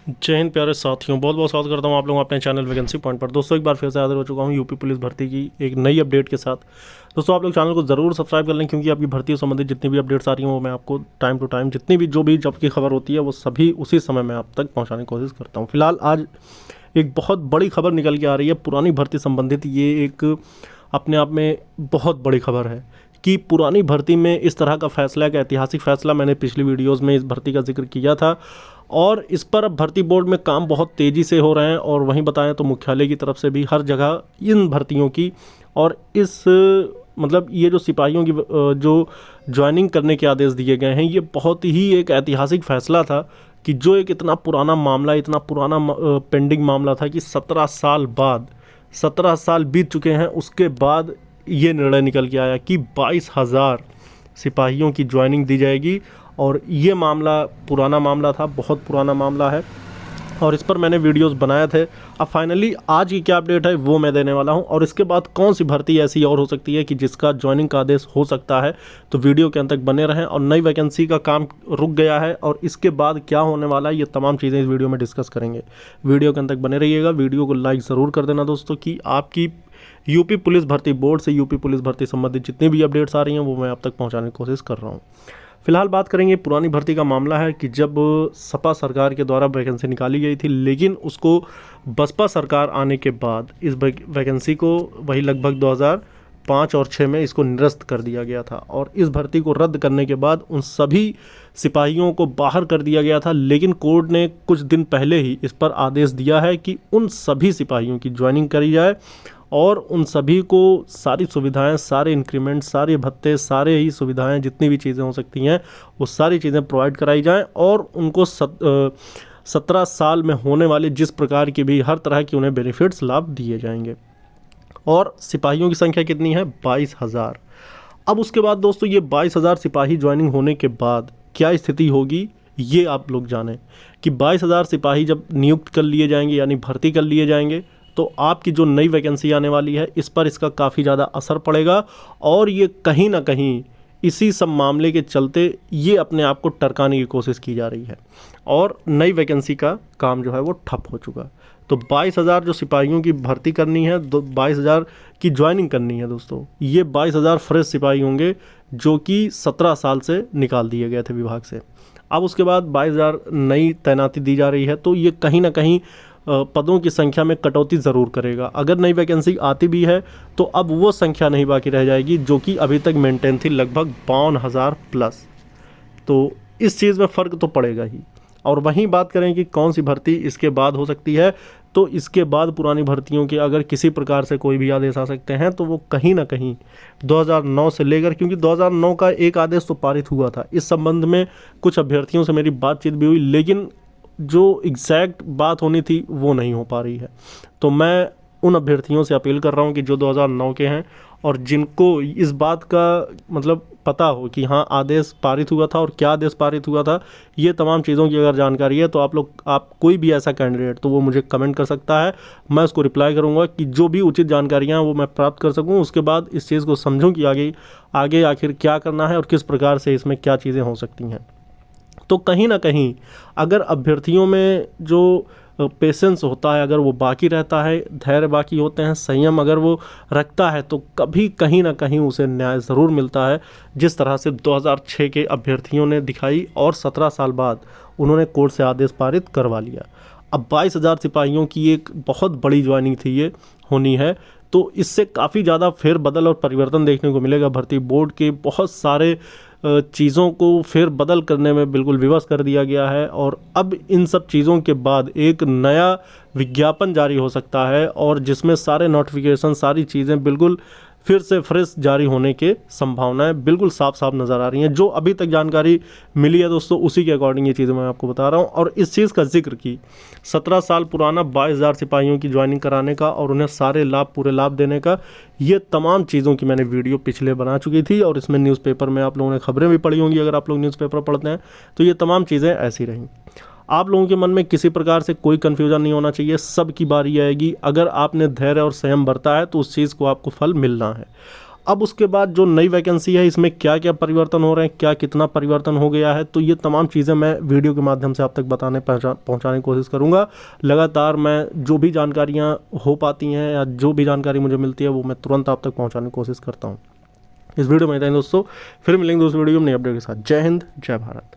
जय हिंद प्यारे साथियों, बहुत बहुत स्वागत करता हूं आप लोगों को अपने चैनल वैकेंसी पॉइंट पर। दोस्तों एक बार फिर से हाजिर हो चुका हूं यूपी पुलिस भर्ती की एक नई अपडेट के साथ। दोस्तों आप लोग चैनल को ज़रूर सब्सक्राइब कर लें, क्योंकि आपकी भर्ती से संबंधित जितनी भी अपडेट्स आ रही हैं वो मैं आपको टाइम टू टाइम जितनी भी जो भी जॉब की खबर होती है वो सभी उसी समय मैं आप तक पहुँचाने की कोशिश करता हूँ। फिलहाल आज एक बहुत बड़ी खबर निकल के आ रही है पुरानी भर्ती संबंधित। ये एक अपने आप में बहुत बड़ी खबर है कि पुरानी भर्ती में इस तरह का फैसला, एक ऐतिहासिक फैसला, मैंने पिछली वीडियोस में इस भर्ती का जिक्र किया था और इस पर अब भर्ती बोर्ड में काम बहुत तेज़ी से हो रहे हैं। और वहीं बताएं तो मुख्यालय की तरफ से भी हर जगह इन भर्तियों की और इस मतलब ये जो सिपाहियों की जो ज्वाइनिंग करने के आदेश दिए गए हैं, ये बहुत ही एक ऐतिहासिक फैसला था कि जो एक इतना पुराना मामला, इतना पुराना पेंडिंग मामला था कि 17 साल बाद, 17 साल बीत चुके हैं, उसके बाद ये निर्णय निकल के आया कि 22,000 सिपाहियों की ज्वाइनिंग दी जाएगी। और ये मामला पुराना मामला था, बहुत पुराना मामला है और इस पर मैंने वीडियोस बनाए थे। अब फाइनली आज की क्या अपडेट है वो मैं देने वाला हूं। और इसके बाद कौन सी भर्ती ऐसी और हो सकती है कि जिसका ज्वाइनिंग का आदेश हो सकता है, तो वीडियो के अंत तक बने रहें। और नई वैकेंसी का काम रुक गया है और इसके बाद क्या होने वाला है, ये तमाम चीज़ें इस वीडियो में डिस्कस करेंगे। वीडियो के अंत तक बने रहिएगा। वीडियो को लाइक ज़रूर कर देना दोस्तों, कि आपकी यूपी पुलिस भर्ती बोर्ड से यूपी पुलिस भर्ती संबंधित जितनी भी अपडेट्स आ रही हैं वो मैं आप तक पहुँचाने की कोशिश कर रहा हूँ। फिलहाल बात करेंगे पुरानी भर्ती का मामला है कि जब सपा सरकार के द्वारा वैकेंसी निकाली गई थी, लेकिन उसको बसपा सरकार आने के बाद इस वैकेंसी को वही लगभग 2005 और 6 में इसको निरस्त कर दिया गया था। और इस भर्ती को रद्द करने के बाद उन सभी सिपाहियों को बाहर कर दिया गया था। लेकिन कोर्ट ने कुछ दिन पहले ही इस पर आदेश दिया है कि उन सभी सिपाहियों की ज्वाइनिंग करी जाए और उन सभी को सारी सुविधाएं, सारे इंक्रीमेंट, सारे भत्ते, सारे ही सुविधाएं, जितनी भी चीज़ें हो सकती हैं वो सारी चीज़ें प्रोवाइड कराई जाएं। और उनको 17 साल में होने वाले जिस प्रकार की भी हर तरह की उन्हें बेनिफिट्स, लाभ दिए जाएंगे। और सिपाहियों की संख्या कितनी है? 22,000। अब उसके बाद दोस्तों ये 22,000 सिपाही ज्वाइनिंग होने के बाद क्या स्थिति होगी, ये आप लोग जानें कि 22,000 सिपाही जब नियुक्त कर लिए जाएंगे, यानी भर्ती कर लिए जाएंगे, तो आपकी जो नई वैकेंसी आने वाली है इस पर इसका काफ़ी ज़्यादा असर पड़ेगा। और ये कहीं ना कहीं इसी सब मामले के चलते ये अपने आप को टरकाने की कोशिश की जा रही है और नई वैकेंसी का काम जो है वो ठप हो चुका। तो 22,000 जो सिपाहियों की भर्ती करनी है, 22,000 की ज्वाइनिंग करनी है दोस्तों, ये 22,000 फ्रेश सिपाही होंगे जो कि 17 साल से निकाल दिए गए थे विभाग से। अब उसके बाद 22,000 नई तैनाती दी जा रही है, तो ये कहीं ना कहीं पदों की संख्या में कटौती ज़रूर करेगा। अगर नई वैकेंसी आती भी है तो अब वो संख्या नहीं बाकी रह जाएगी जो कि अभी तक मेंटेन थी, लगभग 52,000 प्लस। तो इस चीज़ में फ़र्क तो पड़ेगा ही। और वहीं बात करें कि कौन सी भर्ती इसके बाद हो सकती है, तो इसके बाद पुरानी भर्तियों के अगर किसी प्रकार से कोई भी आदेश आ सकते हैं तो वो कहीं ना कहीं 2009 से लेकर, क्योंकि 2009 का एक आदेश तो पारित हुआ था, इस संबंध में कुछ अभ्यर्थियों से मेरी बातचीत भी हुई, लेकिन जो एग्जैक्ट बात होनी थी वो नहीं हो पा रही है। तो मैं उन अभ्यर्थियों से अपील कर रहा हूं कि जो 2009 के हैं और जिनको इस बात का मतलब पता हो कि हाँ आदेश पारित हुआ था और क्या आदेश पारित हुआ था, ये तमाम चीज़ों की अगर जानकारी है तो आप कोई भी ऐसा कैंडिडेट तो वो मुझे कमेंट कर सकता है। मैं उसको रिप्लाई करूँगा कि जो भी उचित जानकारियाँ वो मैं प्राप्त कर सकूँ। उसके बाद इस चीज़ को समझूँ कि आगे आखिर क्या करना है और किस प्रकार से इसमें क्या चीज़ें हो सकती हैं। तो कहीं ना कहीं अगर अभ्यर्थियों में जो पेशेंस होता है, अगर वो बाकी रहता है, धैर्य बाकी होते हैं, संयम अगर वो रखता है, तो कभी कहीं ना कहीं उसे न्याय ज़रूर मिलता है, जिस तरह से 2006 के अभ्यर्थियों ने दिखाई और 17 साल बाद उन्होंने कोर्ट से आदेश पारित करवा लिया। अब 22,000 सिपाहियों की एक बहुत बड़ी ज्वाइनिंग थी ये होनी है, तो इससे काफ़ी ज़्यादा फेरबदल और परिवर्तन देखने को मिलेगा। भर्ती बोर्ड के बहुत सारे चीज़ों को फेर बदल करने में बिल्कुल विवश कर दिया गया है और अब इन सब चीज़ों के बाद एक नया विज्ञापन जारी हो सकता है और जिसमें सारे नोटिफिकेशन, सारी चीज़ें बिल्कुल फिर से फ्रेश जारी होने के संभावनाएं बिल्कुल साफ साफ नज़र आ रही हैं। जो अभी तक जानकारी मिली है दोस्तों, उसी के अकॉर्डिंग ये चीज़ें मैं आपको बता रहा हूं। और इस चीज़ का जिक्र की 17 साल पुराना 22,000 सिपाहियों की ज्वाइनिंग कराने का और उन्हें सारे लाभ, पूरे लाभ देने का, ये तमाम चीज़ों की मैंने वीडियो पिछले बना चुकी थी और इसमें न्यूज़पेपर में आप लोगों ने खबरें भी पढ़ी होंगी। अगर आप लोग न्यूज़पेपर पढ़ते हैं तो ये तमाम चीज़ें ऐसी रहीं। आप लोगों के मन में किसी प्रकार से कोई कन्फ्यूजन नहीं होना चाहिए। सब की बारी आएगी। अगर आपने धैर्य और संयम बरता है तो उस चीज़ को आपको फल मिलना है। अब उसके बाद जो नई वैकेंसी है इसमें क्या क्या परिवर्तन हो रहे हैं, क्या कितना परिवर्तन हो गया है, तो ये तमाम चीज़ें मैं वीडियो के माध्यम से आप तक बताने पहुंचाने की कोशिश करूंगा। लगातार मैं जो भी जानकारियां हो पाती हैं या जो भी जानकारी मुझे मिलती है वो मैं तुरंत आप तक पहुंचाने की कोशिश करता हूं। इस वीडियो में इतना ही दोस्तों, फिर मिलेंगे दोस्तों वीडियो में नई अपडेट के साथ। जय हिंद, जय भारत।